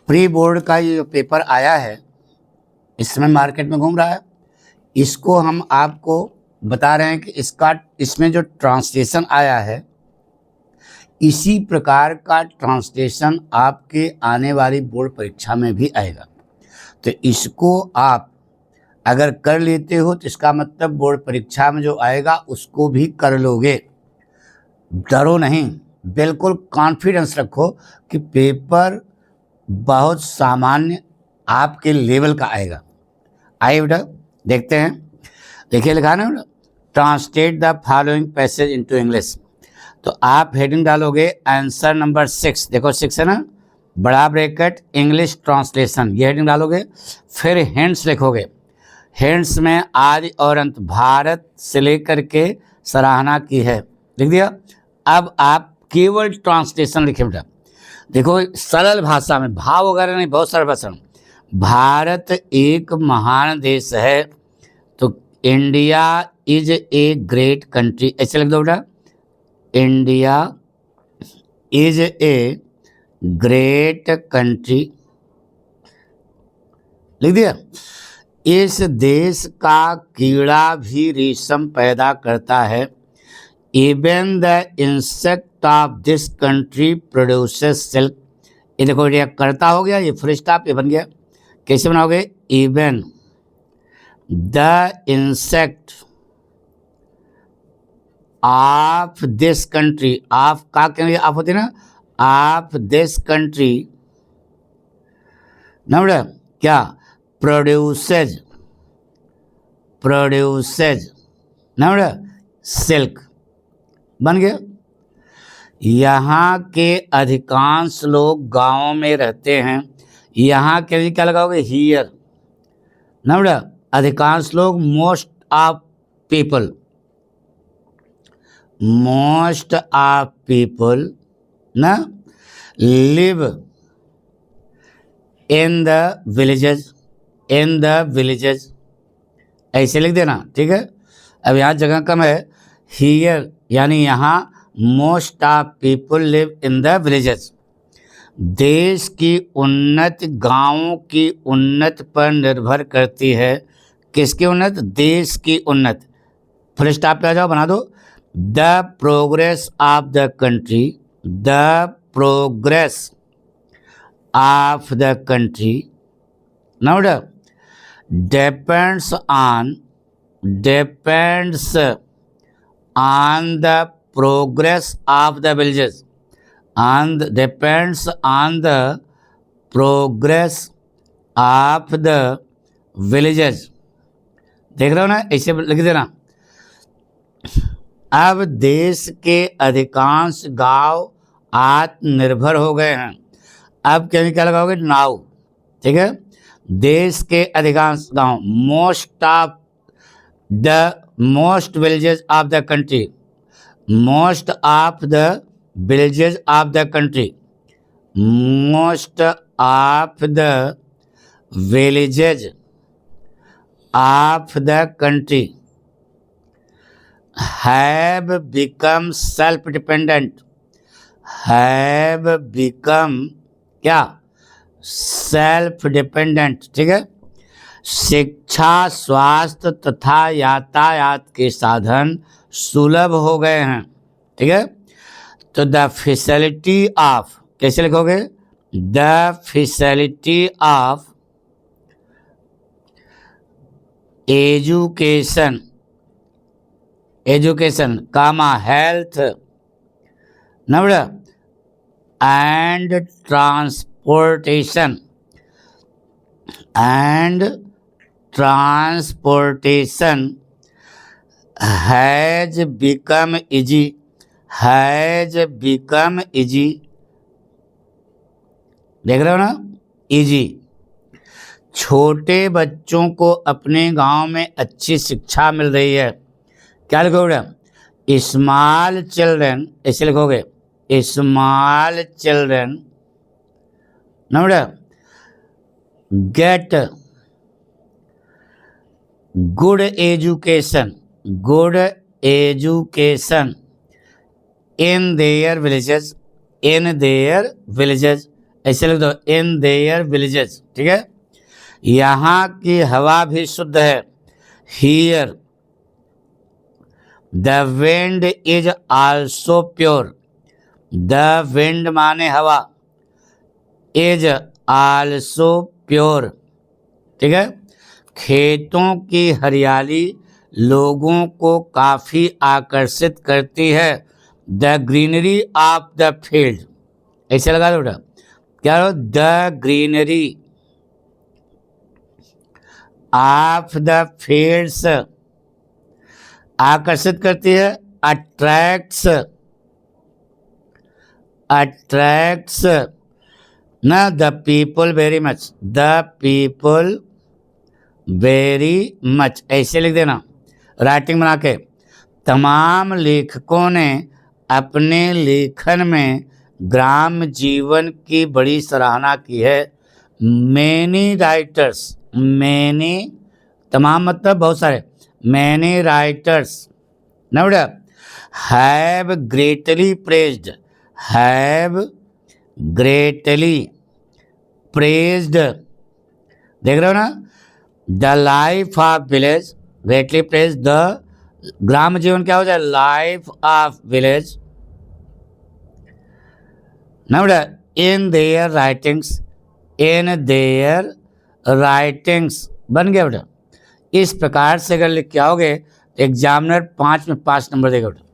Pre board का ये जो पेपर आया है, इसमें मार्केट में घूम रहा है, इसको हम आपको बता रहे हैं कि इसमें जो ट्रांसलेशन आया है, इसी प्रकार का ट्रांसलेशन आपके आने वाली बोर्ड परीक्षा में भी आएगा। तो इसको आप अगर कर लेते हो तो इसका मतलब बोर्ड परीक्षा में जो आएगा उसको भी कर लोगे। डरो नहीं, बिल्कुल कॉन्फिडेंस रखो कि पेपर बहुत सामान्य आपके लेवल का आएगा। आइए बेटा देखते हैं। देखिए लिखा है ना बेटा, translate the following passage into English. तो आप हेडिंग डालोगे आंसर नंबर 6, देखो 6 है ना, बड़ा ब्रैकेट इंग्लिश ट्रांसलेशन, ये हेडिंग डालोगे। फिर हिंट्स लिखोगे, हिंट्स में आदि और अंत भारत से लेकर के सराहना की है, लिख दिया। अब आप केवल ट्रांसलेशन लिखे बेटा। देखो सरल भाषा में, भाव वगैरह नहीं, बहुत सरल भाषा में। भारत एक महान देश है, तो India is a great country, ऐसे लिख दो बेटा। India is a great country, लिख दिया। इस देश का कीड़ा भी रेशम पैदा करता है। Even the insect of this country produces silk. ये देखो ये करता हो गया, ये फुल स्टॉप ये बन गया। कैसे बनाओगे? Even the insect of this country, of का क्या आप होते ना, ऑफ दिस कंट्री ना बेटा, क्या प्रोड्यूसेज ना बेटा सिल्क, बन गया। यहाँ के अधिकांश लोग गांवों में रहते हैं। यहाँ के लिए क्या लगाओगे? हियर ना बेटा, अधिकांश लोग, मोस्ट ऑफ पीपल ना लिव इन द विलेजेस, ऐसे लिख देना, ठीक है। अब यहाँ जगह कम है, हियर यानी यहाँ most of people live in the villages. देश की उन्नति गांवों की उन्नति पर निर्भर करती है। किसकी उन्नति? देश की उन्नति। फुल स्टॉप पे आ जाओ, बना दो। The progress of the country, the progress of the country now depends on the progress of the villages, depends on the progress of the villages। देख रहे हो ना, ऐसे लिख देना। अब देश के अधिकांश गांव आत्मनिर्भर हो गए हैं। अब क्या लगाओगे? नाउ, ठीक है। देश के अधिकांश गांव, most villages of the country, most of the villages of the country, most of the villages of the country have become self-dependent, have become क्या? self-dependent, ठीक है। शिक्षा, स्वास्थ्य तथा यातायात के साधन सुलभ हो गए हैं, ठीक है। तो द फैसिलिटी ऑफ, कैसे लिखोगे? The facility of education comma health ना बेटा and transportation has become easy, देख रहे हो ना, इजी। छोटे बच्चों को अपने गांव में अच्छी शिक्षा मिल रही है। क्या लिखोगे? स्मॉल चिल्ड्रन, ऐसे लिखोगे। स्मॉल चिल्ड्रन ना बेटा get good education in their villages, ऐसे लिख दो, इन देयर विलेजेस, ठीक है। यहाँ की हवा भी शुद्ध है, here the wind is also pure, the wind माने हवा, इज आल्सो प्योर, ठीक है। खेतों की हरियाली लोगों को काफी आकर्षित करती है, the greenery of the field, ऐसे लगा दो बेटा, क्या हो, the greenery of the fields, आकर्षित करती है, अट्रैक्ट्स, अट्रैक्ट्स ना the people very much, the people very much, ऐसे लिख देना राइटिंग बना के। तमाम लेखकों ने अपने लेखन में ग्राम जीवन की बड़ी सराहना की है, मैनी राइटर्स, मैनी तमाम मतलब बहुत सारे, मैनी राइटर्स ना बेटा, have greatly praised, have greatly praised, देख रहे हो ना, the life of village, greatly praise the, ग्राम जीवन क्या हो जाए, लाइफ ऑफ विलेज ना बेटा, in their writings, in their writings बन गया बेटा। इस प्रकार से अगर लिख के आओगे तो एग्जामिनर 5 में 5 नंबर देगा बेटा।